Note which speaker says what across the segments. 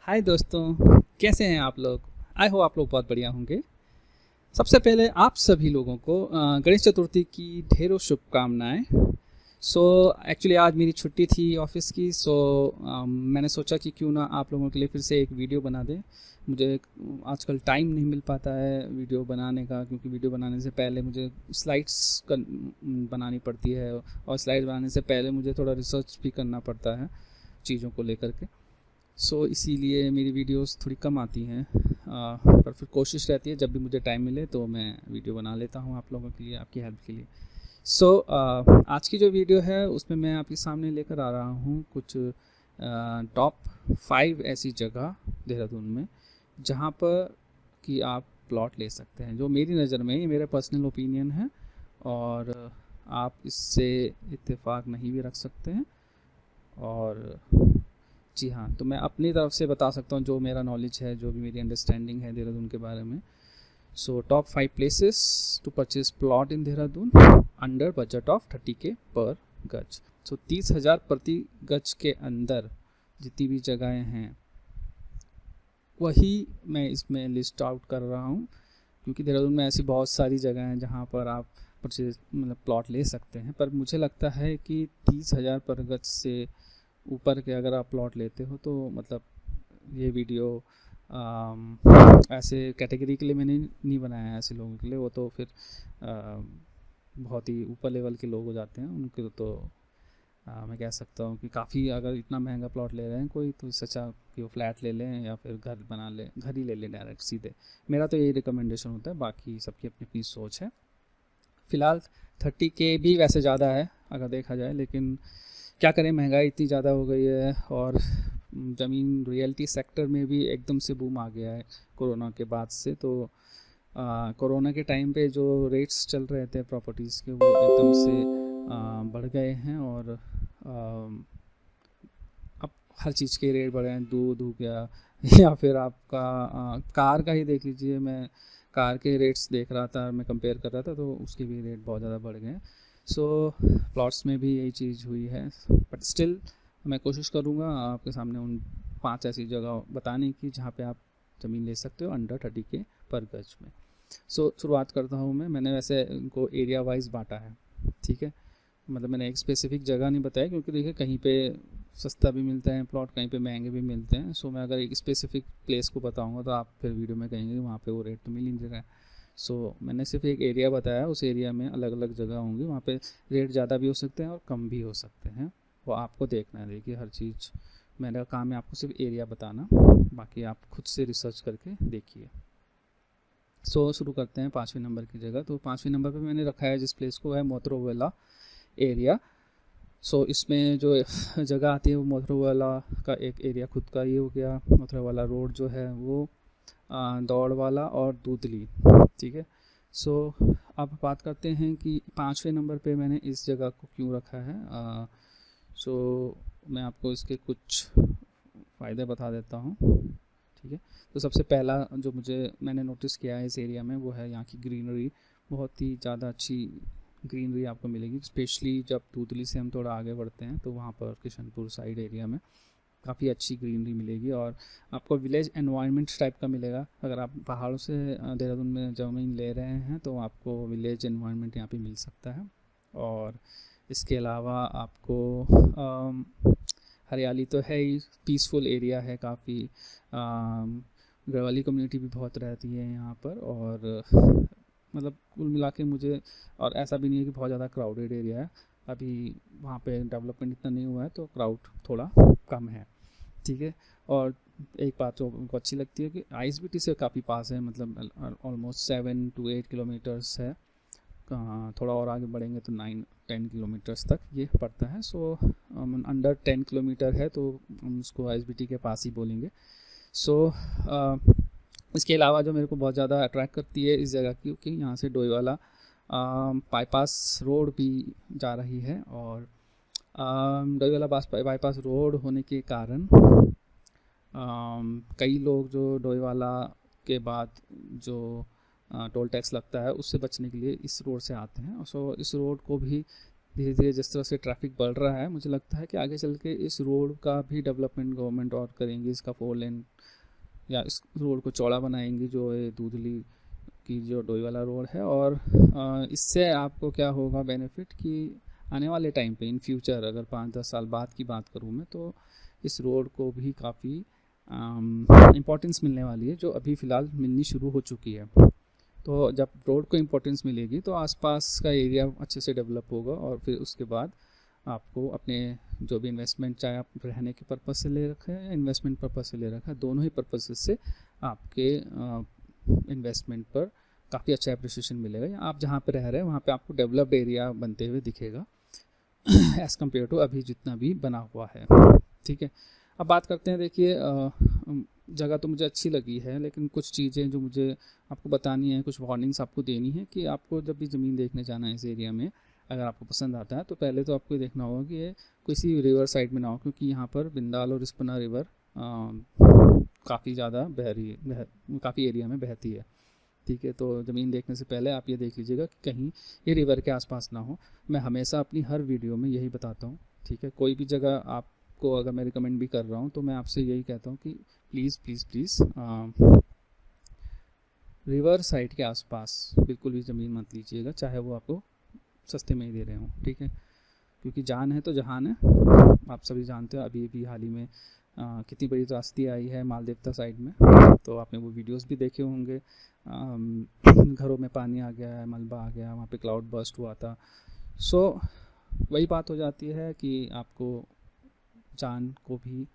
Speaker 1: हाय दोस्तों, कैसे हैं आप लोग। आई होप आप लोग बहुत बढ़िया होंगे। सबसे पहले आप सभी लोगों को गणेश चतुर्थी की ढेरों शुभकामनाएं। सो एक्चुअली आज मेरी छुट्टी थी ऑफिस की। मैंने सोचा कि क्यों ना आप लोगों के लिए फिर से एक वीडियो बना दें। मुझे आजकल टाइम नहीं मिल पाता है वीडियो बनाने का, क्योंकि वीडियो बनाने से पहले मुझे स्लाइड्स बनानी पड़ती है, और स्लाइड्स बनाने से पहले मुझे थोड़ा रिसर्च भी करना पड़ता है चीज़ों को लेकर के। इसीलिए मेरी वीडियोस थोड़ी कम आती हैं, पर फिर कोशिश रहती है जब भी मुझे टाइम मिले तो मैं वीडियो बना लेता हूँ आप लोगों के लिए, आपकी हेल्प के लिए। आज की जो वीडियो है उसमें मैं आपके सामने लेकर आ रहा हूँ कुछ टॉप 5 ऐसी जगह देहरादून में जहाँ पर कि आप प्लॉट ले सकते हैं, जो मेरी नज़र में, ये मेरा पर्सनल ओपिनियन है और आप इससे इत्तेफाक नहीं भी रख सकते हैं। और जी हाँ, तो मैं अपनी तरफ से बता सकता हूँ जो मेरा नॉलेज है, जो भी मेरी अंडरस्टैंडिंग है देहरादून के बारे में। Top 5 places to purchase plot in Dehradun under budget of 30K पर गज। 30,000 प्रति गज के अंदर जितनी भी जगहें हैं वही मैं इसमें लिस्ट आउट कर रहा हूँ, क्योंकि देहरादून में ऐसी बहुत सारी जगह हैं जहाँ पर आप परचेज मतलब प्लॉट ले सकते हैं। पर मुझे लगता है कि 30,000 पर गज से ऊपर के अगर आप प्लॉट लेते हो तो मतलब ये वीडियो ऐसे कैटेगरी के लिए मैंने नहीं बनाया है, ऐसे लोगों के लिए। वो तो फिर बहुत ही ऊपर लेवल के लोग हो जाते हैं, उनके तो मैं कह सकता हूँ कि काफ़ी, अगर इतना महंगा प्लॉट ले रहे हैं कोई, तो इससे अच्छा कि वो फ्लैट ले लें या फिर घर बना लें, घर ही ले लें डायरेक्ट सीधे। मेरा तो यही रिकमेंडेशन होता है, बाकी सबकी अपनी अपनी सोच है। फ़िलहाल 30K भी वैसे ज़्यादा है अगर देखा जाए, लेकिन क्या करें, महंगाई इतनी ज़्यादा हो गई है और ज़मीन रियल्टी सेक्टर में भी एकदम से बूम आ गया है कोरोना के बाद से। तो कोरोना के टाइम पे जो रेट्स चल रहे थे प्रॉपर्टीज़ के, वो एकदम से बढ़ गए हैं। और अब हर चीज़ के रेट बढ़े हैं, दूध हो गया या फिर आपका कार का ही देख लीजिए। मैं कार के रेट्स देख रहा था, मैं कंपेयर कर रहा था, तो उसके भी रेट बहुत ज़्यादा बढ़ गए हैं। प्लॉट्स में भी यही चीज़ हुई है, बट स्टिल मैं कोशिश करूँगा आपके सामने उन 5 ऐसी जगह बताने की जहाँ पे आप ज़मीन ले सकते हो अंडर 30K पर गज में। शुरुआत करता हूँ मैंने वैसे इनको एरिया वाइज बांटा है, ठीक है। मतलब मैंने एक स्पेसिफिक जगह नहीं बताया, क्योंकि देखिए कहीं पे सस्ता भी मिलता है प्लॉट, कहीं पे महंगे भी मिलते हैं। मैं अगर एक स्पेसिफिक प्लेस को बताऊँगा तो आप फिर वीडियो में कहेंगे वहाँ पे वो रेट तो मिल ही नहीं रहा है। मैंने सिर्फ एक एरिया बताया, उस एरिया में अलग अलग जगह होंगी, वहाँ पे रेट ज़्यादा भी हो सकते हैं और कम भी हो सकते हैं। वो आपको देखना है। देखिए हर चीज़, मेरा काम है आपको सिर्फ एरिया बताना, बाकी आप खुद से रिसर्च करके देखिए। शुरू करते हैं 5वें नंबर की जगह। तो 5वें नंबर पे मैंने रखा है जिस प्लेस को, है मोथरोवाला एरिया। इसमें जो जगह आती है वो मोथरोवाला का एक एरिया खुद का ही हो गया। मोथरोवाला रोड जो है वो दौड़ वाला और दूधली, ठीक है। अब बात करते हैं कि 5वें नंबर पे मैंने इस जगह को क्यों रखा है। मैं आपको इसके कुछ फ़ायदे बता देता हूँ, ठीक है। तो सबसे पहला जो मैंने नोटिस किया है इस एरिया में, वो है यहाँ की ग्रीनरी। बहुत ही ज़्यादा अच्छी ग्रीनरी आपको मिलेगी, स्पेशली जब दूधली से हम थोड़ा आगे बढ़ते हैं तो वहाँ पर किशनपुर साइड एरिया में काफ़ी अच्छी ग्रीनरी मिलेगी और आपको विलेज एनवायरनमेंट टाइप का मिलेगा। अगर आप पहाड़ों से देहरादून में ज़मीन ले रहे हैं तो आपको विलेज एनवायरनमेंट यहाँ पे मिल सकता है। और इसके अलावा आपको हरियाली तो है ही, पीसफुल एरिया है काफ़ी। गढ़वाली कम्युनिटी भी बहुत रहती है यहाँ पर, और मतलब कुल मिला के मुझे, और ऐसा भी नहीं है कि बहुत ज़्यादा क्राउडेड एरिया है। अभी वहाँ पे डेवलपमेंट इतना नहीं हुआ है तो क्राउड थोड़ा कम है, ठीक है। और एक बात जो उनको अच्छी लगती है कि आईएसबीटी से काफ़ी पास है, मतलब ऑलमोस्ट 7 to 8 किलोमीटर्स है। थोड़ा और आगे बढ़ेंगे तो 9-10 किलोमीटर्स तक ये पड़ता है। अंडर 10 किलोमीटर है तो हम उसको आईएसबीटी के पास ही बोलेंगे। इसके अलावा जो मेरे को बहुत ज़्यादा अट्रैक्ट करती है इस जगह की, क्योंकि यहाँ से डोईवाला बाईपास रोड भी जा रही है, और डोईवाला बाईपास रोड होने के कारण कई लोग जो डोईवाला के बाद जो टोल टैक्स लगता है उससे बचने के लिए इस रोड से आते हैं। इस रोड को भी धीरे धीरे जिस तरह से ट्रैफिक बढ़ रहा है, मुझे लगता है कि आगे चल के इस रोड का भी डेवलपमेंट गवर्नमेंट और करेंगी, इसका 4 लेन या इस रोड को चौड़ा बनाएंगी, जो ये दूधली की जो डोईवाला रोड है। और इससे आपको क्या होगा बेनिफिट कि आने वाले टाइम पे इन फ्यूचर अगर 5-10 साल बाद की बात करूँ मैं, तो इस रोड को भी काफ़ी इम्पोर्टेंस मिलने वाली है, जो अभी फ़िलहाल मिलनी शुरू हो चुकी है। तो जब रोड को इम्पोर्टेंस मिलेगी तो आसपास का एरिया अच्छे से डेवलप होगा, और फिर उसके बाद आपको अपने जो भी इन्वेस्टमेंट, चाहे आप रहने के पर्पज़ से ले रखे हैं या इन्वेस्टमेंट पर्पज़ से ले रखा है, दोनों ही पर्पज़ से आपके इन्वेस्टमेंट पर काफ़ी अच्छा अप्रिसिएशन मिलेगा। या आप जहाँ पे रह रहे हैं वहाँ पे आपको डेवलप्ड एरिया बनते हुए दिखेगा एज़ कम्पेयर टू अभी जितना भी बना हुआ है। ठीक है, अब बात करते हैं। देखिए जगह तो मुझे अच्छी लगी है, लेकिन कुछ चीज़ें जो मुझे आपको बतानी है, कुछ वार्निंग्स आपको देनी है कि आपको जब भी ज़मीन देखने जाना है इस एरिया में, अगर आपको पसंद आता है तो पहले तो आपको देखना होगा कि ये किसी रिवर साइड में ना हो, क्योंकि यहाँ पर बिंदाल और रिस्पना रिवर काफ़ी ज़्यादा काफ़ी एरिया में बहती है। ठीक है, तो ज़मीन देखने से पहले आप ये देख लीजिएगा कि कहीं ये रिवर के आसपास ना हो। मैं हमेशा अपनी हर वीडियो में यही बताता हूँ। ठीक है, कोई भी जगह आपको अगर मैं रिकमेंड भी कर रहा हूँ तो मैं आपसे यही कहता हूँ कि please please please river side के आसपास बिल्कुल भी ज़मीन मत लीजिएगा, चाहे वो आपको सस्ते में ही दे रहे हों। ठीक है, क्योंकि जान है तो जहान है, आप सभी जानते हो। अभी भी हाल ही में कितनी बड़ी त्रासदी आई है मालदेवता साइड में, तो आपने वो वीडियोस भी देखे होंगे। घरों में पानी आ गया है, मलबा आ गया, वहाँ पे क्लाउड बर्स्ट हुआ था। सो वही बात हो जाती है कि आपको जान को भी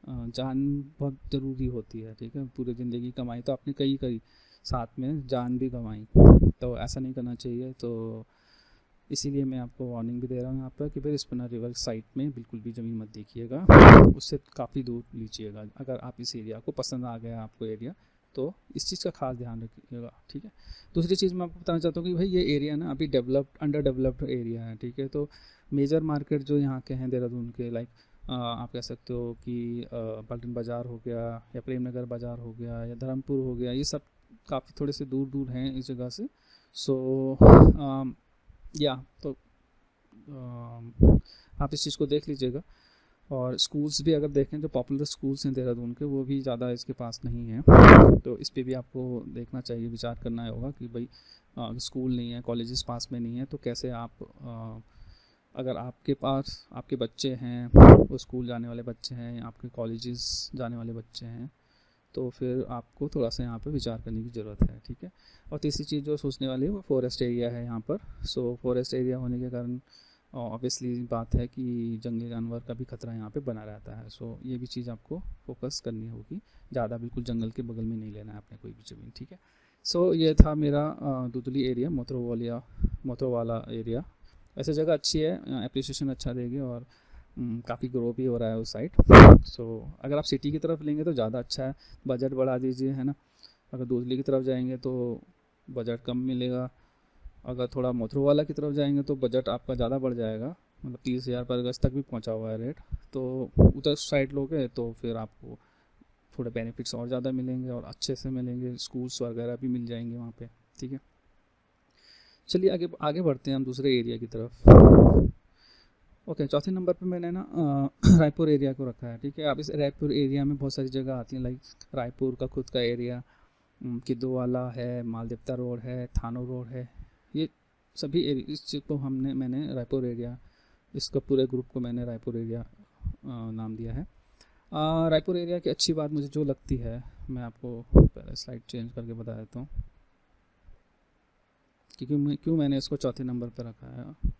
Speaker 1: जान बहुत ज़रूरी होती है। ठीक है, पूरी ज़िंदगी कमाई तो आपने कई साथ में जान भी गंवाई, तो ऐसा नहीं करना चाहिए। तो इसीलिए मैं आपको वार्निंग भी दे रहा हूँ यहाँ पर कि भाई रिस्पना रिवर साइड में बिल्कुल भी ज़मीन मत देखिएगा, उससे काफ़ी दूर लीजिएगा। अगर आप इस एरिया को पसंद आ गया आपको एरिया, तो इस चीज़ का खास ध्यान रखिएगा। ठीक है, दूसरी चीज़ मैं आपको बताना चाहता हूँ कि भाई ये एरिया ना अभी अंडर डेवलप्ड एरिया है। ठीक है, तो मेजर मार्केट जो यहाँ के हैं देहरादून के, लाइक आप कह सकते हो कि पल्टन बाज़ार हो गया, या प्रेम नगर बाज़ार हो गया, या धर्मपुर हो गया, ये सब काफ़ी थोड़े से दूर दूर हैं इस जगह से। सो या तो आप इस चीज़ को देख लीजिएगा। और स्कूल्स भी अगर देखें, जो पॉपुलर स्कूल्स हैं देहरादून के, वो भी ज़्यादा इसके पास नहीं है, तो इस पे भी आपको देखना चाहिए, विचार करना होगा कि भाई स्कूल नहीं है, कॉलेजेस पास में नहीं है, तो कैसे आप अगर आपके पास आपके बच्चे हैं, वो स्कूल जाने वाले बच्चे हैं, आपके कॉलेजेस जाने वाले बच्चे हैं, तो फिर आपको थोड़ा सा यहाँ पर विचार करने की ज़रूरत है। ठीक है, और तीसरी चीज़ जो सोचने वाली है वो फॉरेस्ट एरिया है यहाँ पर। सो फॉरेस्ट एरिया होने के कारण ऑब्वियसली बात है कि जंगली जानवर का भी खतरा यहाँ पे बना रहता है। सो ये भी चीज़ आपको फोकस करनी होगी, ज़्यादा बिल्कुल जंगल के बगल में नहीं लेना है आपने कोई भी ज़मीन। ठीक है, सो ये था मेरा दुधली एरिया, मोथरोवाला एरिया। वैसे जगह अच्छी है, एप्रिसिएशन अच्छा देगी, और काफ़ी ग्रो भी हो रहा है उस साइड। सो अगर आप सिटी की तरफ लेंगे तो ज़्यादा अच्छा है, बजट बढ़ा दीजिए, है ना। अगर दूसरी की तरफ जाएंगे तो बजट कम मिलेगा, अगर थोड़ा मोथरोवाला की तरफ जाएंगे तो बजट आपका ज़्यादा बढ़ जाएगा, मतलब 30,000 पर गज तक भी पहुंचा हुआ है रेट। तो उधर साइड लोगे तो फिर आपको थोड़े बेनिफिट्स और ज़्यादा मिलेंगे और अच्छे से मिलेंगे, स्कूल्स वगैरह भी मिल जाएंगे वहाँ पे। ठीक है, चलिए आगे आगे बढ़ते हैं हम दूसरे एरिया की तरफ। ओके, चौथे नंबर पे मैंने ना रायपुर एरिया को रखा है। ठीक है, अब इस रायपुर एरिया में बहुत सारी जगह आती हैं, लाइक रायपुर का खुद का एरिया, किद्दूवाला है, मालदेवता रोड है, थानो रोड है, ये सभी इस चीज़ को मैंने रायपुर एरिया, इसका पूरे ग्रुप को मैंने रायपुर एरिया नाम दिया है। रायपुर एरिया की अच्छी बात मुझे जो लगती है, मैं आपको पहले स्लाइड चेंज करके बता देता हूँ कि क्यों मैंने इसको चौथे नंबर पर रखा है।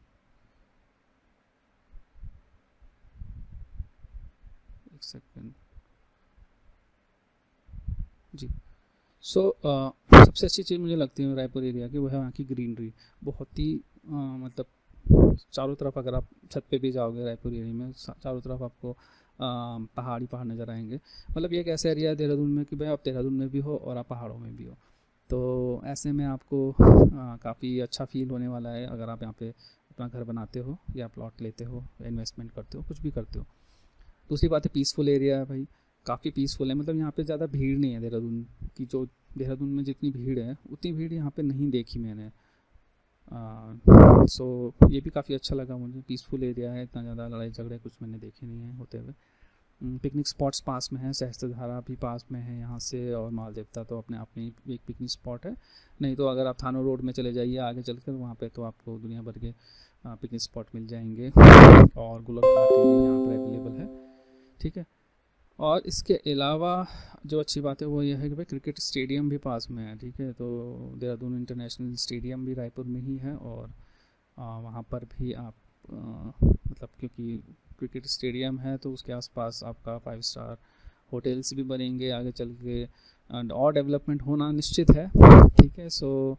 Speaker 1: सेकंड जी। सबसे अच्छी चीज़ मुझे लगती है रायपुर एरिया की, वो है वहाँ की ग्रीनरी। बहुत ही मतलब चारों तरफ, अगर आप छत पे भी जाओगे रायपुर एरिया में, चारों तरफ आपको पहाड़ नज़र आएंगे। मतलब ये एक ऐसा एरिया है देहरादून में कि भाई आप देहरादून में भी हो और आप पहाड़ों में भी हो, तो ऐसे में आपको काफ़ी अच्छा फील होने वाला है अगर आप यहाँ पे अपना घर बनाते हो, या प्लॉट लेते हो, या इन्वेस्टमेंट करते हो, कुछ भी करते हो। दूसरी बात है पीसफुल एरिया है भाई, काफ़ी पीसफुल है। मतलब यहाँ पे ज़्यादा भीड़ नहीं है देहरादून की, जो देहरादून में जितनी भीड़ है उतनी भीड़ यहाँ पे नहीं देखी मैंने। सो ये भी काफ़ी अच्छा लगा मुझे, पीसफुल एरिया है, इतना ज़्यादा लड़ाई झगड़े कुछ मैंने देखे नहीं हैं होते हुए। पिकनिक स्पॉट्स पास में है, सहस्त्रधारा भी पास में है यहाँ से, और माल देवता तो अपने आप में एक पिकनिक स्पॉट है। नहीं तो अगर आप थानो रोड में चले जाइए आगे चलकर, वहाँ पे तो आपको दुनिया भर के पिकनिक स्पॉट मिल जाएंगे, और गुलर घाटी भी यहाँ पर अवेलेबल है, ठीक है। और इसके अलावा जो अच्छी बात है वो ये है कि भाई क्रिकेट स्टेडियम भी पास में है, ठीक है। तो देहरादून इंटरनेशनल स्टेडियम भी रायपुर में ही है, और वहाँ पर भी आप मतलब क्योंकि क्रिकेट स्टेडियम है तो उसके आसपास आपका 5 स्टार होटल्स भी बनेंगे आगे चल के, एंड और डेवलपमेंट होना निश्चित है, ठीक है। सो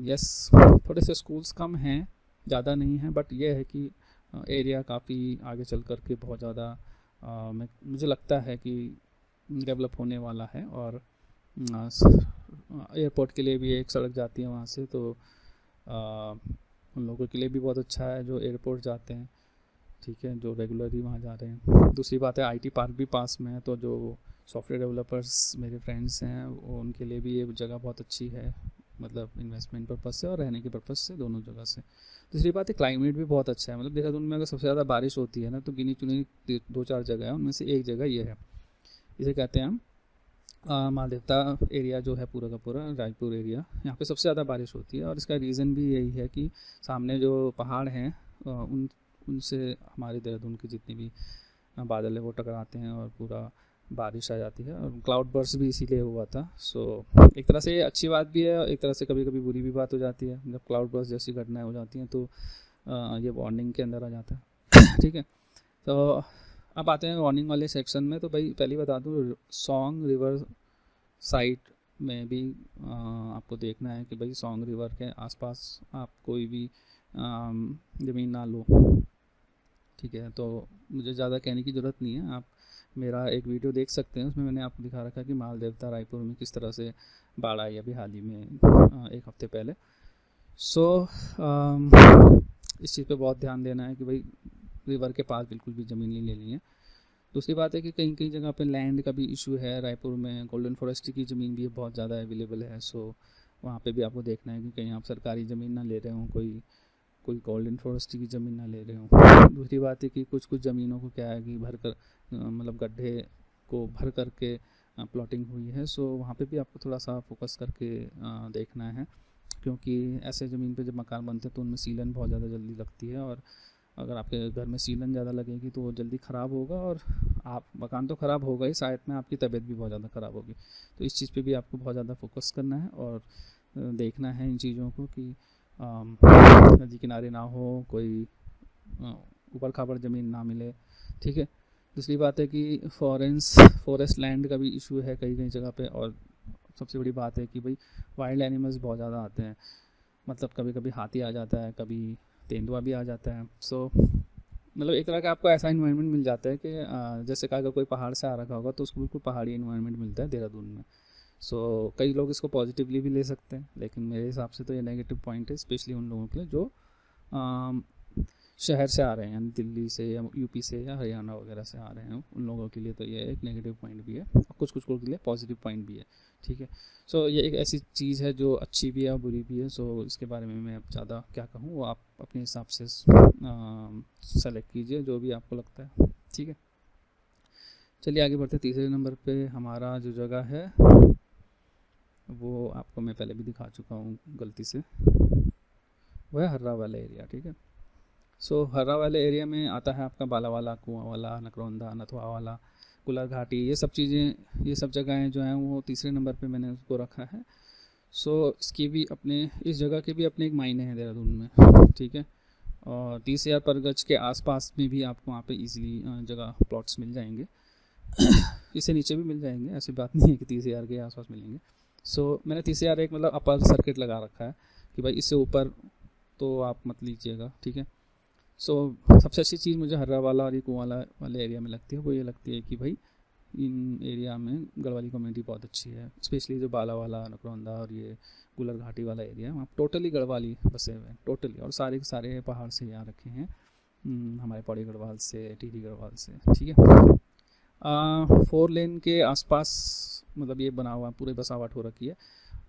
Speaker 1: यस, थोड़े से स्कूल्स कम हैं, ज़्यादा नहीं है, बट ये है कि एरिया काफ़ी आगे चल कर के बहुत ज़्यादा मुझे लगता है कि डेवलप होने वाला है। और एयरपोर्ट के लिए भी एक सड़क जाती है वहाँ से, तो उन लोगों के लिए भी बहुत अच्छा है जो एयरपोर्ट जाते हैं, ठीक है, जो रेगुलरली वहाँ जा रहे हैं। दूसरी बात है आईटी पार्क भी पास में है, तो जो सॉफ्टवेयर डेवलपर्स मेरे फ्रेंड्स हैं उनके लिए भी ये जगह बहुत अच्छी है, मतलब इन्वेस्टमेंट पर्पज़ से और रहने के पर्पज़ से, दोनों जगह से। दूसरी बात है क्लाइमेट भी बहुत अच्छा है, मतलब देहरादून में अगर सबसे ज़्यादा बारिश होती है ना तो गिनी चुनी 2-4 जगह है, उनमें से एक जगह ये है, इसे कहते हैं हम माल देवता एरिया जो है पूरा का पूरा रायपुर एरिया, यहाँ पे सबसे ज़्यादा बारिश होती है। और इसका रीज़न भी यही है कि सामने जो पहाड़ हैं उनसे हमारे देहरादून की जितनी भी बादल है वो टकराते हैं और पूरा बारिश आ जाती है, और क्लाउड बर्स्ट भी इसीलिए हुआ था। सो एक तरह से अच्छी बात भी है, एक तरह से कभी कभी बुरी भी बात हो जाती है, जब क्लाउड बर्स्ट जैसी घटनाएं हो जाती हैं तो ये वार्निंग के अंदर आ जाता है ठीक है। तो अब आते हैं वार्निंग वाले सेक्शन में। तो भाई पहले बता दूँ, सॉन्ग रिवर साइड में भी आपको देखना है कि भाई सॉन्ग रिवर के आसपास आप कोई भी ज़मीन ना लो, ठीक है। तो मुझे ज़्यादा कहने की ज़रूरत नहीं है, आप मेरा एक वीडियो देख सकते हैं, उसमें मैंने आपको दिखा रखा कि माल देवता रायपुर में किस तरह से बाढ़ आई अभी हाल ही में 1 हफ्ते पहले। सो इस चीज़ पे बहुत ध्यान देना है कि भाई रिवर के पास बिल्कुल भी ज़मीन नहीं लेनी है। दूसरी बात है कि कहीं कहीं जगह पे लैंड का भी इशू है, रायपुर में गोल्डन फॉरेस्ट की ज़मीन भी बहुत ज़्यादा अवेलेबल है। सो वहाँ पे भी आपको देखना है कि कहीं आप सरकारी ज़मीन ना ले रहे हों, कोई गोल्डन फॉरेस्ट की ज़मीन ना ले रहे हों। दूसरी बात है कि कुछ ज़मीनों को क्या है कि भर कर मतलब गड्ढे को भर करके प्लॉटिंग हुई है। सो वहाँ पे भी आपको थोड़ा सा फोकस करके देखना है, क्योंकि ऐसे ज़मीन पे जब मकान बनते हैं तो उनमें सीलन बहुत ज़्यादा जल्दी लगती है, और अगर आपके घर में सीलन ज़्यादा लगेगी तो वो जल्दी ख़राब होगा, और आप मकान तो ख़राब होगा ही, साथ में आपकी तबीयत भी बहुत ज़्यादा ख़राब होगी। तो इस चीज़ पे भी आपको बहुत ज़्यादा फोकस करना है और देखना है इन चीज़ों को कि नदी किनारे ना हो, कोई ऊबड़ खाबड़ ज़मीन ना मिले, ठीक है। दूसरी बात है कि फॉरेस्ट लैंड का भी इशू है कई कई जगह पे। और सबसे बड़ी बात है कि भाई वाइल्ड एनिमल्स बहुत ज़्यादा आते हैं, मतलब कभी कभी हाथी आ जाता है, कभी तेंदुआ भी आ जाता है। सो मतलब एक तरह का आपको ऐसा इन्वायरमेंट मिल जाता है कि जैसे का अगर कोई पहाड़ से आ रखा होगा तो उसको बिल्कुल पहाड़ी इन्वायरमेंट मिलता है देहरादून में। सो कई लोग इसको पॉजिटिवली भी ले सकते हैं, लेकिन मेरे हिसाब से तो ये नेगेटिव पॉइंट है, स्पेशली उन लोगों के लिए जो शहर से आ रहे हैं, दिल्ली से या यूपी से या हरियाणा वगैरह से आ रहे हैं, उन लोगों के लिए तो ये एक नेगेटिव पॉइंट भी है, और कुछ लोगों के लिए पॉजिटिव पॉइंट भी है, ठीक है। सो ये एक ऐसी चीज़ है जो अच्छी भी है और बुरी भी है। सो इसके बारे में मैं अब ज़्यादा क्या कहूँ, वो आप अपने हिसाब से सेलेक्ट कीजिए जो भी आपको लगता है, ठीक है। चलिए आगे बढ़ते। तीसरे नंबर पे हमारा जो जगह है वो आपको मैं पहले भी दिखा चुका हूँ गलती से, वो है हर्रा वाला एरिया, ठीक है। सो हर्रा वाले एरिया में आता है आपका बालावाला, कुआं वाला, नकरौंदा, नथवा वाला, कुलर घाटी, ये सब चीज़ें, ये सब जगहें जो हैं वो तीसरे नंबर पे मैंने उसको रखा है। सो इसकी भी अपने, इस जगह के भी अपने एक मायने हैं देहरादून में, ठीक है। और 30,000 पर गज के आसपास में भी आपको वहाँ पे इजीली जगह प्लॉट्स मिल जाएंगे इससे नीचे भी मिल जाएंगे, ऐसी बात नहीं है कि 30,000 के आसपास मिलेंगे। सो मैंने 30,000 एक मतलब अपर सर्किट लगा रखा है कि भाई इससे ऊपर तो आप मत लीजिएगा, ठीक है। सो सबसे अच्छी चीज़ मुझे हर्रा वाला और ये कुआं वाले एरिया में लगती है, वो ये लगती है कि भाई इन एरिया में गढ़वाली कम्युनिटी बहुत अच्छी है, स्पेशली जो बाला वाला, नकरौंदा और ये गुलर घाटी वाला एरिया है, वहाँ टोटली गढ़वाली बसे हुए हैं, टोटली, और सारे के सारे पहाड़ से यहाँ रखे हैं, हमारे पौड़ी गढ़वाल से, टिहरी गढ़वाल से, ठीक है। 4 लेन के आसपास मतलब ये बना हुआ पूरे बसावट हो रखी है,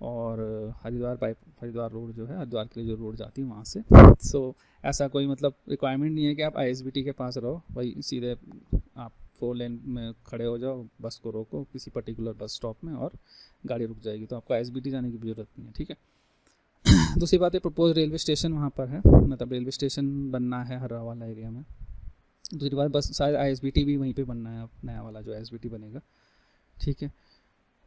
Speaker 1: और हरिद्वार रोड जो है, हरिद्वार के लिए जो रोड जाती है वहाँ से। सो ऐसा कोई मतलब रिक्वायरमेंट नहीं है कि आप ISBT के पास रहो, भाई सीधे आप 4 लेन में खड़े हो जाओ, बस को रोको किसी पर्टिकुलर बस स्टॉप में और गाड़ी रुक जाएगी, तो आपको ISBT जाने की भी ज़रूरत नहीं है, ठीक है। दूसरी बात है, प्रपोज रेलवे स्टेशन वहाँ पर है, मतलब रेलवे स्टेशन बनना है हर्रा वाला एरिया में। दूसरी बात, बस शायद ISBT भी वहीं पे बनना है, नया वाला जो ISBT बनेगा, ठीक है।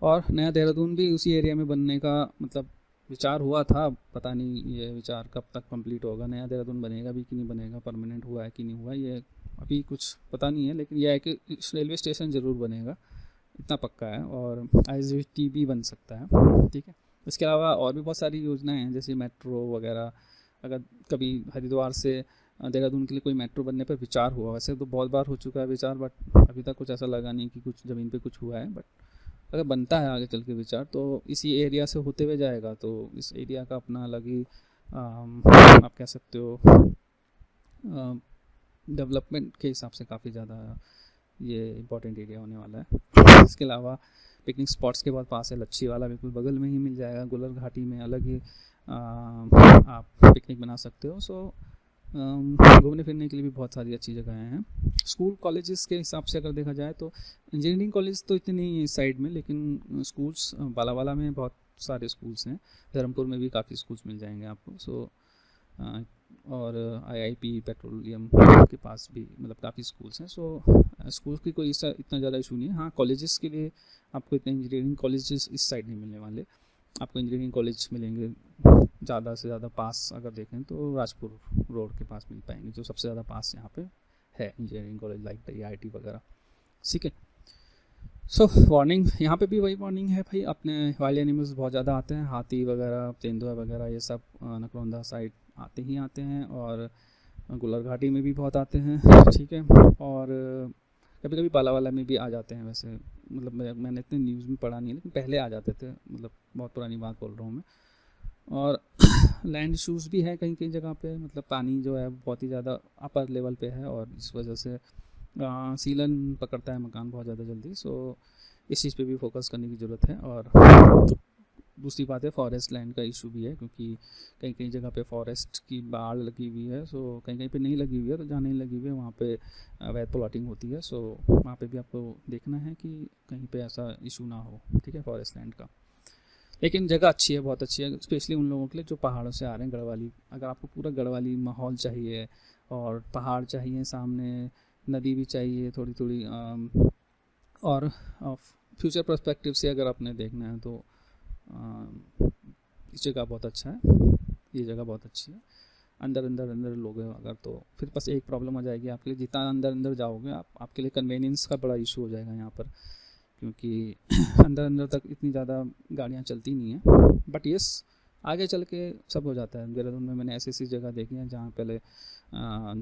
Speaker 1: और नया देहरादून भी उसी एरिया में बनने का मतलब विचार हुआ था, पता नहीं ये विचार कब तक कंप्लीट होगा, नया देहरादून बनेगा भी कि नहीं बनेगा, परमानेंट हुआ है कि नहीं हुआ ये अभी कुछ पता नहीं है, लेकिन यह है कि रेलवे स्टेशन ज़रूर बनेगा, इतना पक्का है, और ISBT भी बन सकता है, ठीक है। इसके अलावा और भी बहुत सारी योजनाएं हैं, जैसे मेट्रो वगैरह, अगर कभी हरिद्वार से देहरादून के लिए कोई मेट्रो बनने पर विचार हुआ, वैसे तो बहुत बार हो चुका है विचार, बट अभी तक कुछ ऐसा लगा नहीं कि कुछ ज़मीन पे कुछ हुआ है, बट अगर बनता है आगे चल के विचार तो इसी एरिया से होते हुए जाएगा, तो इस एरिया का अपना अलग ही आप कह सकते हो डेवलपमेंट के हिसाब से काफ़ी ज़्यादा ये इम्पोर्टेंट एरिया होने वाला है। इसके अलावा पिकनिक स्पॉट्स के बाद पास है लच्छी वाला, बिल्कुल बगल में ही मिल जाएगा, गुलर घाटी में अलग ही आप पिकनिक बना सकते हो। सो घूमने फिरने के लिए भी बहुत सारी अच्छी जगहें हैं। स्कूल कॉलेजेस के हिसाब से अगर देखा जाए तो इंजीनियरिंग कॉलेज तो इतने नहीं है इस साइड में, लेकिन स्कूल्स बालावाला में बहुत सारे स्कूल्स हैं, धर्मपुर में भी काफ़ी स्कूल्स मिल जाएंगे आपको। सो और IIP पेट्रोलियम के पास भी मतलब काफ़ी स्कूल्स हैं। सो स्कूल्स की कोई इतना ज़्यादा इशू नहीं है। हाँ, कॉलेजेस के लिए आपको इतने इंजीनियरिंग कॉलेजेस इस साइड नहीं मिलने वाले, आपको इंजीनियरिंग कॉलेज मिलेंगे ज़्यादा से ज़्यादा पास अगर देखें तो राजपुर रोड के पास मिल पाएंगे, जो सबसे ज़्यादा पास यहाँ पे है इंजीनियरिंग कॉलेज लाइक IIT वगैरह, ठीक है। सो वार्निंग, यहाँ पे भी वही वार्निंग है भाई, अपने वाइल्ड एनिमल्स बहुत ज़्यादा आते हैं, हाथी वगैरह, तेंदुआ वगैरह, ये सब नकरौंदा साइड आते ही आते हैं, और गुलर घाटी में भी बहुत आते हैं, ठीक है। और कभी कभी बालावाला में भी आ जाते हैं, वैसे मतलब मैंने इतने न्यूज़ में पढ़ा नहीं है, लेकिन पहले आ जाते थे, मतलब बहुत पुरानी बात बोल रहा हूँ मैं। और लैंड इशूज़ भी है कहीं कहीं जगह पे, मतलब पानी जो है बहुत ही ज़्यादा अपर लेवल पे है, और इस वजह से सीलन पकड़ता है मकान बहुत ज़्यादा जल्दी। सो इस चीज़ पे भी फोकस करने की ज़रूरत है। और दूसरी बात है, फॉरेस्ट लैंड का इशू भी है, क्योंकि कहीं कहीं जगह पे फॉरेस्ट की बाढ़ लगी हुई है, सो कहीं कहीं पे नहीं लगी हुई है, तो जहाँ नहीं लगी हुई है वहाँ पे अवैध प्लॉटिंग होती है। सो वहाँ पे भी आपको देखना है कि कहीं पे ऐसा इशू ना हो, ठीक है, फॉरेस्ट लैंड का। लेकिन जगह अच्छी है, बहुत अच्छी है, स्पेशली उन लोगों के लिए जो पहाड़ों से आ रहे हैं। गढ़वाली, अगर आपको पूरा गढ़वाली माहौल चाहिए और पहाड़ चाहिए सामने, नदी भी चाहिए थोड़ी थोड़ी, और फ्यूचर पर्सपेक्टिव से अगर आपने देखना है तो इस जगह बहुत अच्छा है, ये जगह बहुत अच्छी है। अंदर अंदर अंदर लोग हैं अगर, तो फिर बस एक प्रॉब्लम हो जाएगी आपके लिए, जितना अंदर अंदर जाओगे आपके लिए कन्वीनियंस का बड़ा इशू हो जाएगा यहाँ पर, क्योंकि अंदर अंदर तक इतनी ज़्यादा गाड़ियाँ चलती नहीं हैं। बट यस, आगे चल के सब हो जाता है। देहरादून में मैंने ऐसी ऐसी जगह देखी हैं जहाँ पहले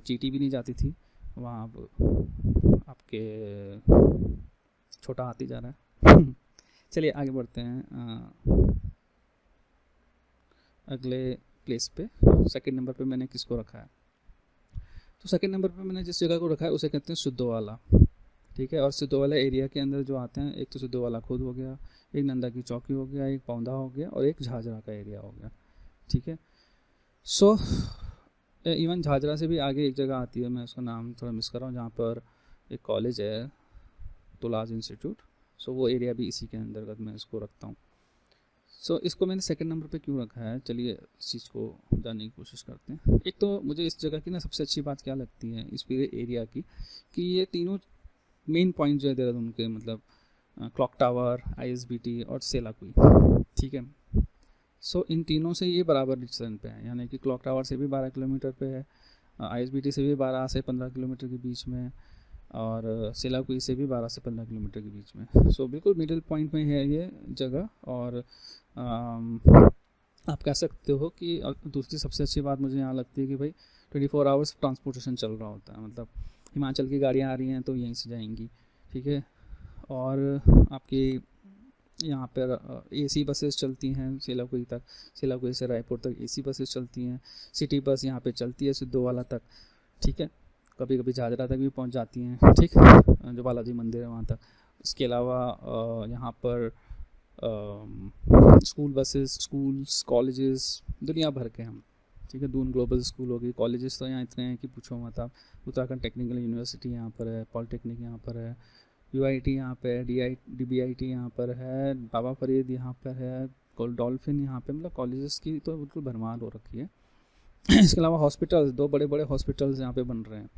Speaker 1: चीटी भी नहीं जाती थी, वहाँ अब आपके छोटा हाथी जा रहा है। चलिए आगे बढ़ते हैं अगले प्लेस पे। सेकंड नंबर पे मैंने किसको रखा है, तो सेकंड नंबर पे मैंने जिस जगह को रखा है उसे कहते हैं सिद्धोवाला, ठीक है। और सिद्धोवाला एरिया के अंदर जो आते हैं, एक तो सिद्धोवाला खुद हो गया, एक नंदा की चौकी हो गया, एक पौंधा हो गया, और एक झाझरा का एरिया हो गया, ठीक है। सो इवन झाझरा से भी आगे एक जगह आती है, मैं उसका नाम थोड़ा मिस कर रहा हूँ, जहाँ पर एक कॉलेज है, तुलाज इंस्टीट्यूट। सो वो एरिया भी इसी के अंतर्गत मैं इसको रखता हूँ। सो इसको मैंने सेकंड नंबर पे क्यों रखा है, चलिए इस चीज़ को जानने की कोशिश करते हैं। एक तो मुझे इस जगह की ना सबसे अच्छी बात क्या लगती है इस पूरे एरिया की, कि ये तीनों मेन पॉइंट जो है देहरादून के, मतलब क्लॉक टावर, ISBT और सेलाकुई, ठीक है। सो इन तीनों से ये बराबर डिस्टेंस पे है, यानी कि क्लॉक टावर से भी 12 किलोमीटर पे है, ISBT से भी 12 से 15 किलोमीटर के बीच में, और सेलाकुई से भी 12 से 15 किलोमीटर के बीच में। सो बिल्कुल मिडिल पॉइंट में है ये जगह। और आप कह सकते हो कि, और दूसरी सबसे अच्छी बात मुझे यहाँ लगती है कि भाई 24 आवर्स ट्रांसपोर्टेशन चल रहा होता है, मतलब हिमाचल की गाड़ियाँ आ रही हैं तो यहीं से जाएंगी, ठीक है। और आपकी यहाँ पर AC बसेस चलती हैं सेलाकुई तक, सेलाकुई से रायपुर तक AC बसेस चलती हैं, सिटी बस यहाँ पे चलती है सिद्धोवाला तक, ठीक है। कभी कभी झाझरा तक भी पहुँच जाती हैं, ठीक, जो बालाजी मंदिर है वहाँ तक। इसके अलावा यहाँ पर स्कूल बसेस, स्कूल्स, कॉलेजेस दुनिया भर के हम, ठीक है। दून ग्लोबल स्कूल होगी, कॉलेजेस तो यहाँ इतने हैं कि पूछो मत आप। उत्तराखंड टेक्निकल यूनिवर्सिटी यहाँ पर है, पॉलिटेक्निक यहाँ पर है, यूआईटी यहाँ पे है, डीबीआईटी यहाँ पर है, बाबा फरीद यहाँ पर है, डॉल्फिन यहाँ पे, मतलब कॉलेजेस की तो बिल्कुल भरमार हो रखी है। इसके अलावा हॉस्पिटल्स, 2 बड़े बड़े हॉस्पिटल्स यहाँ पे बन रहे हैं।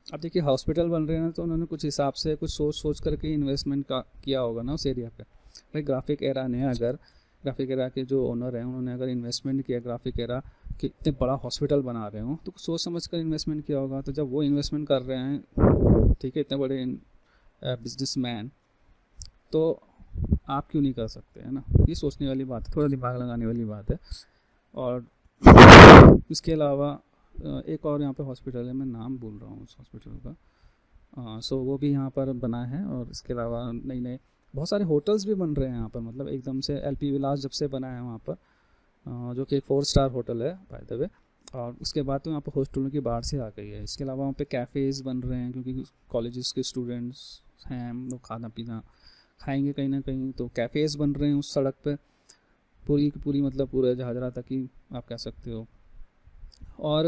Speaker 1: अब देखिए हॉस्पिटल बन रहे हैं तो उन्होंने कुछ हिसाब से कुछ सोच करके इन्वेस्टमेंट का किया होगा ना उस एरिया पे। भाई ग्राफिक एरा ने, अगर ग्राफिक एरा के जो ओनर हैं उन्होंने अगर इन्वेस्टमेंट किया ग्राफिक एरा कि इतने बड़ा हॉस्पिटल बना रहे हो, तो सोच समझ कर इन्वेस्टमेंट किया होगा। तो जब वो इन्वेस्टमेंट कर रहे हैं, ठीक है, इतने बड़े बिजनेसमैन, तो आप क्यों नहीं कर सकते, है ना। ये सोचने वाली बात है, थोड़ा दिमाग लगाने वाली बात है। और इसके अलावा एक और यहाँ पे हॉस्पिटल है, मैं नाम भूल रहा हूँ उस हॉस्पिटल का, सो वो भी यहाँ पर बना है। और इसके अलावा नई नए बहुत सारे होटल्स भी बन रहे हैं यहाँ पर, मतलब एकदम से एलपी विलास जब से बना है वहाँ पर, जो कि 4 स्टार होटल है बाय द वे। और उसके बाद तो यहाँ पर हॉस्टलों की बाढ़ से आ गई है। इसके अलावा वहाँ पे कैफ़ेज़ बन रहे हैं, क्योंकि कॉलेजेस के स्टूडेंट्स हैं, हम लोग खाना पीना खाएंगे कहीं ना कहीं, तो कैफ़ेज़ बन रहे हैं उस सड़क पे पूरी की पूरी, मतलब पूरे झाझरा तक ही आप कह सकते हो। और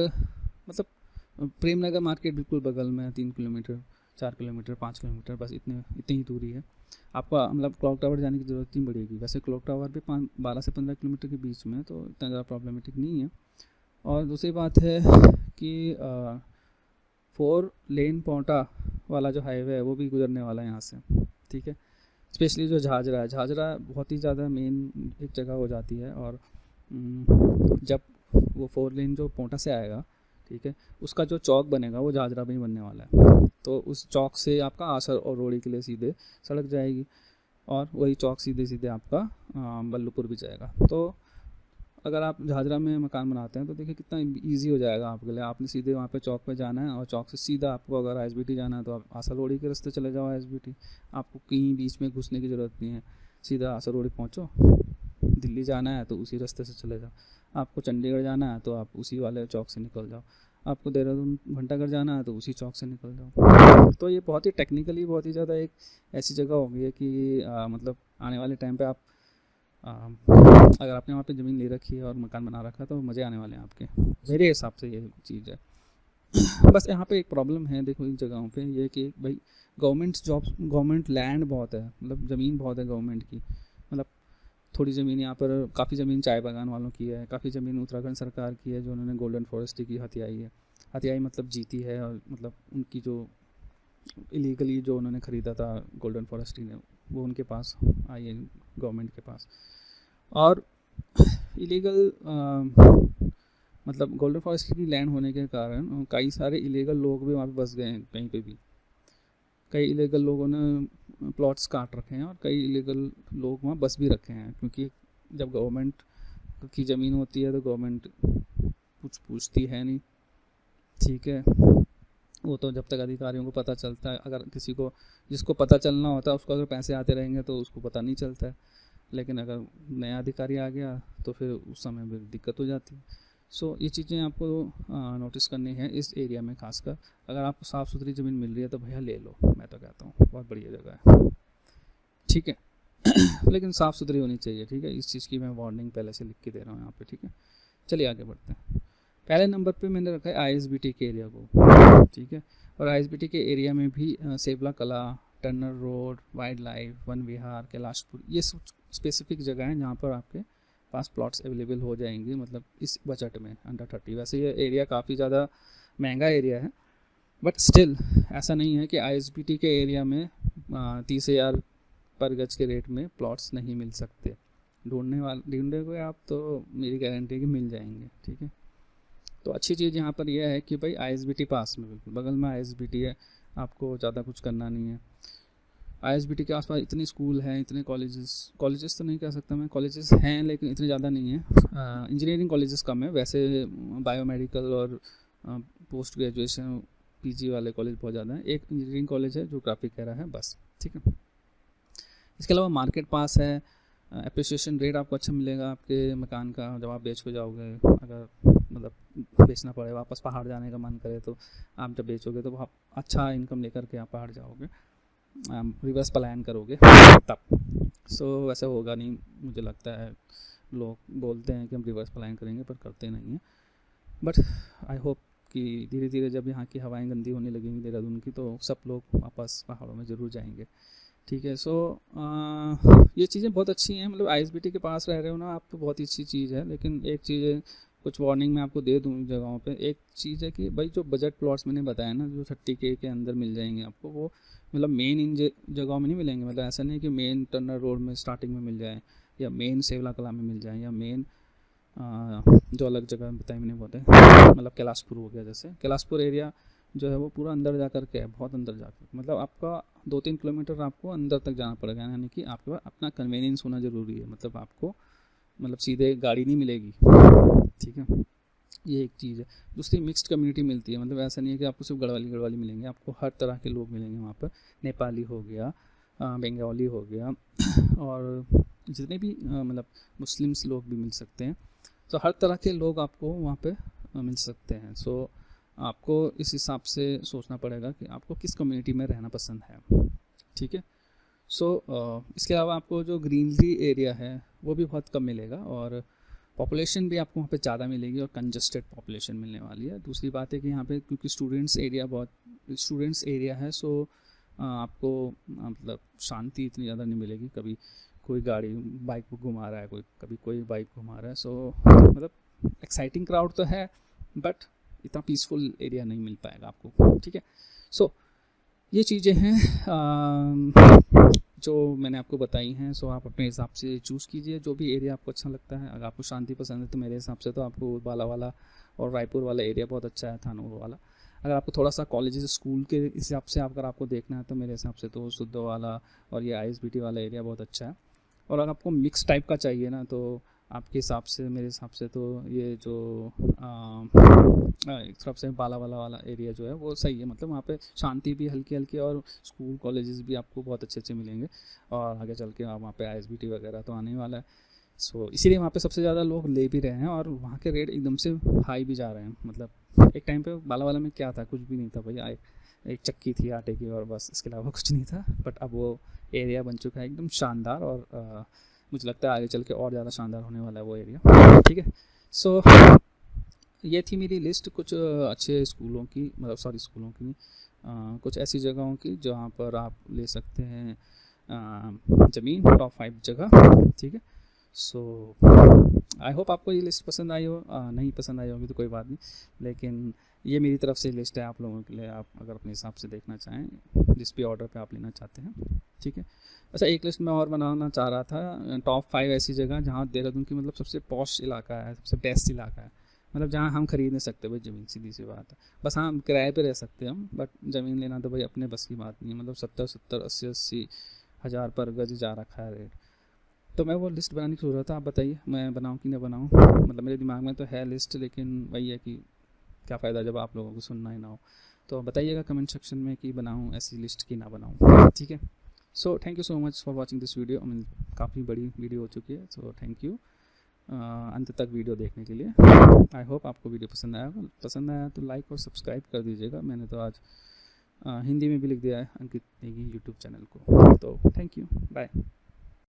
Speaker 1: मतलब प्रेम नगर मार्केट बिल्कुल बगल में है, 3 किलोमीटर, 4 किलोमीटर, 5 किलोमीटर, बस इतनी ही दूरी है। आपको मतलब क्लॉक टावर जाने की ज़रूरत नहीं पड़ेगी। वैसे क्लॉक टावर भी 12 से 15 किलोमीटर के बीच में, तो इतना ज़्यादा प्रॉब्लमेटिक नहीं है। और दूसरी बात है कि 4 लेन पोंटा वाला जो हाईवे है वो भी गुजरने वाला है यहाँ से, ठीक है। स्पेशली जो झाझरा है, झाझरा बहुत ही ज़्यादा मेन एक जगह हो जाती है। और जब वो 4 लेन जो पोंटा से आएगा, ठीक है, उसका जो चौक बनेगा वो झाझरा में ही बनने वाला है। तो उस चौक से आपका आसर और रोड़ी के लिए सीधे सड़क जाएगी, और वही चौक सीधे सीधे आपका बल्लूपुर भी जाएगा। तो अगर आप झाझरा में मकान बनाते हैं तो देखिए कितना इजी हो जाएगा आपके लिए। आपने सीधे वहाँ पे चौक पे जाना है, और चौक से सीधा आपको अगर आईएसबीटी जाना है तो आप आसर रोड़ी के रास्ते चले जाओ आईएसबीटी। आपको कहीं बीच में घुसने की ज़रूरत नहीं है, सीधा आसर रोड़ी पहुँचो। दिल्ली जाना है तो उसी रास्ते से चले जाओ, आपको चंडीगढ़ जाना है तो आप उसी वाले चौक से निकल जाओ, आपको देहरादून घंटाघर जाना है तो उसी चौक से निकल जाओ। तो ये बहुत ही टेक्निकली बहुत ही ज़्यादा एक ऐसी जगह हो गई है कि मतलब आने वाले टाइम पे आप अगर आपने वहाँ पे ज़मीन ले रखी है और मकान बना रखा है तो मज़े आने वाले हैं आपके, मेरे हिसाब से ये चीज़ है। बस यहाँ पे एक प्रॉब्लम है देखो इन जगहों पे, ये कि भाई गवर्नमेंट लैंड बहुत है, मतलब ज़मीन बहुत है गवर्नमेंट की। मतलब थोड़ी ज़मीन यहाँ पर, काफ़ी ज़मीन चाय बागान वालों की है, काफ़ी ज़मीन उत्तराखंड सरकार की है जो उन्होंने गोल्डन फॉरेस्ट की हथियाई है। हथियाई मतलब जीती है, और मतलब उनकी जो इलीगली जो उन्होंने ख़रीदा था गोल्डन फॉरेस्ट्री ने, वो उनके पास आई है, गवर्नमेंट के पास। और इलीगल मतलब गोल्डन फॉरेस्ट्री की लैंड होने के कारण कई सारे इलीगल लोग भी वहाँ पे बस गए हैं कहीं पे भी। कई इलीगल लोगों ने प्लॉट्स काट रखे हैं, और कई इलीगल लोग वहाँ बस भी रखे हैं, क्योंकि जब गवर्नमेंट की ज़मीन होती है तो गवर्नमेंट कुछ पूछती है नहीं, ठीक है। वो तो जब तक अधिकारियों को पता चलता है, अगर किसी को जिसको पता चलना होता है उसको अगर पैसे आते रहेंगे तो उसको पता नहीं चलता है। लेकिन अगर नया अधिकारी आ गया तो फिर उस समय में दिक्कत हो जाती है। सो ये चीज़ें आपको नोटिस करनी है इस एरिया में खासकर। अगर आपको साफ़ सुथरी ज़मीन मिल रही है तो भैया ले लो, मैं तो कहता हूँ बहुत बढ़िया जगह है, ठीक है। लेकिन साफ़ सुथरी होनी चाहिए, ठीक है। इस चीज़ की मैं वार्निंग पहले से लिख के दे रहा हूँ यहाँ पे, ठीक है। चलिए आगे बढ़ते हैं। पहले नंबर पे मैंने रखा है आईएसबीटी के एरिया को, ठीक है। और आईएसबीटी के एरिया में भी Sewla Kala, Turner road, wildlife, Van Vihar, Kailashpur, ये स्पेसिफिक जगह हैं जहाँ पर आपके पास प्लॉट्स अवेलेबल हो जाएंगे, मतलब इस बजट में अंडर 30। वैसे ये एरिया काफ़ी ज़्यादा महंगा एरिया है, बट स्टिल ऐसा नहीं है कि आईएसबीटी के एरिया में 30,000 पर गज के रेट में प्लॉट्स नहीं मिल सकते। ढूंढोगे आप तो मेरी गारंटी है कि मिल जाएंगे, ठीक है। तो अच्छी चीज़ यहाँ पर यह है कि भाई आईएसबीटी पास में, बिल्कुल बगल में आईएसबीटी है, आपको ज़्यादा कुछ करना नहीं है। आईएसबीटी के आसपास इतने स्कूल हैं, इतने कॉलेजेस तो नहीं कह सकता मैं, कॉलेजेस हैं लेकिन इतने ज़्यादा नहीं है। इंजीनियरिंग कॉलेजेस कम है, वैसे बायोमेडिकल और पोस्ट ग्रेजुएशन पीजी वाले कॉलेज बहुत ज़्यादा हैं। एक इंजीनियरिंग कॉलेज है जो ग्राफिक एरा है, बस, ठीक है। इसके अलावा मार्केट पास है, अप्रिसिएशन रेट आपको अच्छा मिलेगा आपके मकान का जब आप बेच के जाओगे। अगर मतलब बेचना पड़े, वापस पहाड़ जाने का मन करे तो आप जब बेचोगे तो आप अच्छा इनकम लेकर के आप पहाड़ जाओगे। रिवर्स प्लान करोगे तब। सो वैसे होगा नहीं, मुझे लगता है। लोग बोलते हैं कि हम रिवर्स प्लान करेंगे पर करते नहीं हैं। बट आई होप कि धीरे धीरे जब यहाँ की हवाएं गंदी होने लगेंगी देहरादून की, तो सब लोग वापस पहाड़ों में ज़रूर जाएंगे। ठीक है। सो ये चीज़ें बहुत अच्छी हैं, मतलब आईएसबीटी के पास रह रहे हो ना आप, तो बहुत ही अच्छी चीज़ है। लेकिन एक चीज़ है, कुछ वार्निंग मैं आपको दे दूँ जगहों पे। एक चीज़ है कि भाई जो बजट प्लॉट्स मैंने बताया ना, जो 30K के अंदर मिल जाएंगे आपको, वो मतलब मेन इन जगहों में नहीं मिलेंगे। मतलब ऐसा नहीं कि मेन टर्नर रोड में स्टार्टिंग में मिल जाए, या मेन सेवला कला में मिल जाए, या मेन जो अलग जगह बताई मैंने बोलते हैं, मतलब कैलाशपुर हो गया। जैसे कैलाशपुर एरिया जो है वो पूरा अंदर जा कर के है, बहुत अंदर जा कर, मतलब आपका 2-3 किलोमीटर आपको अंदर तक जाना पड़ेगा। यानी कि आपके पास अपना कन्वीनियंस होना ज़रूरी है, मतलब आपको मतलब सीधे गाड़ी नहीं मिलेगी। ठीक है, ये एक चीज़ है। दूसरी मिक्स्ड कम्युनिटी मिलती है, मतलब ऐसा नहीं है कि आपको सिर्फ गढ़वाली मिलेंगे, आपको हर तरह के लोग मिलेंगे वहाँ पर। नेपाली हो गया, बंगाली हो गया, और जितने भी मतलब मुस्लिम्स लोग भी मिल सकते हैं। तो हर तरह के लोग आपको वहाँ पे मिल सकते हैं। सो आपको इस हिसाब से सोचना पड़ेगा कि आपको किस कम्युनिटी में रहना पसंद है। ठीक है। सो इसके अलावा आपको जो ग्रीनरी एरिया है वो भी बहुत कम मिलेगा, और पॉपुलेशन भी आपको वहाँ पे ज़्यादा मिलेगी, और कंजस्टेड पॉपुलेशन मिलने वाली है। दूसरी बात है कि यहाँ पे क्योंकि स्टूडेंट्स एरिया है, सो आपको मतलब शांति इतनी ज़्यादा नहीं मिलेगी। कभी कोई गाड़ी बाइक को घुमा रहा है, कभी कोई बाइक घुमा रहा है। सो मतलब एक्साइटिंग क्राउड तो है, बट इतना पीसफुल एरिया नहीं मिल पाएगा आपको। ठीक है। सो ये चीज़ें हैं जो मैंने आपको बताई हैं। सो आप अपने हिसाब से चूज़ कीजिए जो भी एरिया आपको अच्छा लगता है। अगर आपको शांति पसंद है तो मेरे हिसाब से तो आपको बाला वाला और रायपुर वाला एरिया बहुत अच्छा है, थानोर वाला। अगर आपको थोड़ा सा कॉलेजेस स्कूल के हिसाब से अगर आपको देखना है तो मेरे हिसाब से तो सुद्ध वाला और ये आईएसबीटी वाला एरिया बहुत अच्छा है। और अगर आपको मिक्स टाइप का चाहिए ना, तो आपके हिसाब से मेरे हिसाब से तो ये जो एक तरफ से बाला वाला एरिया जो है वो सही है। मतलब वहाँ पे शांति भी हल्की हल्की, और स्कूल कॉलेजेस भी आपको बहुत अच्छे अच्छे मिलेंगे, और आगे चल के वहाँ पे आईएसबीटी वगैरह तो आने वाला है। सो इसीलिए वहाँ पे सबसे ज़्यादा लोग ले भी रहे हैं, और वहाँ के रेट एकदम से हाई भी जा रहे हैं। मतलब एक टाइम पे बाला वाला में क्या था, कुछ भी नहीं था भैया, एक चक्की थी आटे की और बस, इसके अलावा कुछ नहीं था। बट अब वो एरिया बन चुका है एकदम शानदार, और मुझे लगता है आगे चल के और ज़्यादा शानदार होने वाला है वो एरिया। ठीक है। सो ये थी मेरी लिस्ट कुछ अच्छे स्कूलों की, मतलब सॉरी स्कूलों की नहीं, कुछ ऐसी जगहों की जहाँ पर आप ले सकते हैं ज़मीन, टॉप 5 जगह। ठीक है। सो आई होप आपको ये लिस्ट पसंद आई हो। नहीं पसंद आई होगी तो कोई बात नहीं, लेकिन ये मेरी तरफ से लिस्ट है आप लोगों के लिए, आप अगर अपने हिसाब से देखना चाहें, जिस भी ऑर्डर पे आप लेना चाहते हैं। ठीक है। अच्छा, एक लिस्ट मैं और बनाना चाह रहा था, टॉप 5 ऐसी जगह जहाँ देहरादून की मतलब सबसे पॉश इलाका है, सबसे बेस्ट इलाका है, मतलब जहाँ हम खरीद नहीं सकते भाई ज़मीन, सीधी सी बात है। बस हाँ किराए पे रह सकते हैं हम, बट ज़मीन लेना तो भाई अपने बस की बात नहीं है। मतलब 70-70, 80-80 हज़ार पर गज जा रखा है रेट। तो मैं वो लिस्ट बनाने की सोच रहा था, आप बताइए मैं बनाऊँ कि ना बनाऊँ। मतलब मेरे दिमाग में तो है लिस्ट, लेकिन वही है कि क्या फ़ायदा जब आप लोगों को सुनना ही ना हो। तो बताइएगा कमेंट सेक्शन में कि बनाऊँ ऐसी लिस्ट की ना बनाऊँ। ठीक है। So thank you so much for watching this video. काफ़ी बड़ी वीडियो हो चुकी है, सो थैंक यू अंत तक वीडियो देखने के लिए। आई होप आपको वीडियो पसंद आया तो लाइक और सब्सक्राइब कर दीजिएगा। मैंने तो आज हिंदी में भी लिख दिया है अंकित नेगी यूट्यूब चैनल को। तो थैंक यू, बाय।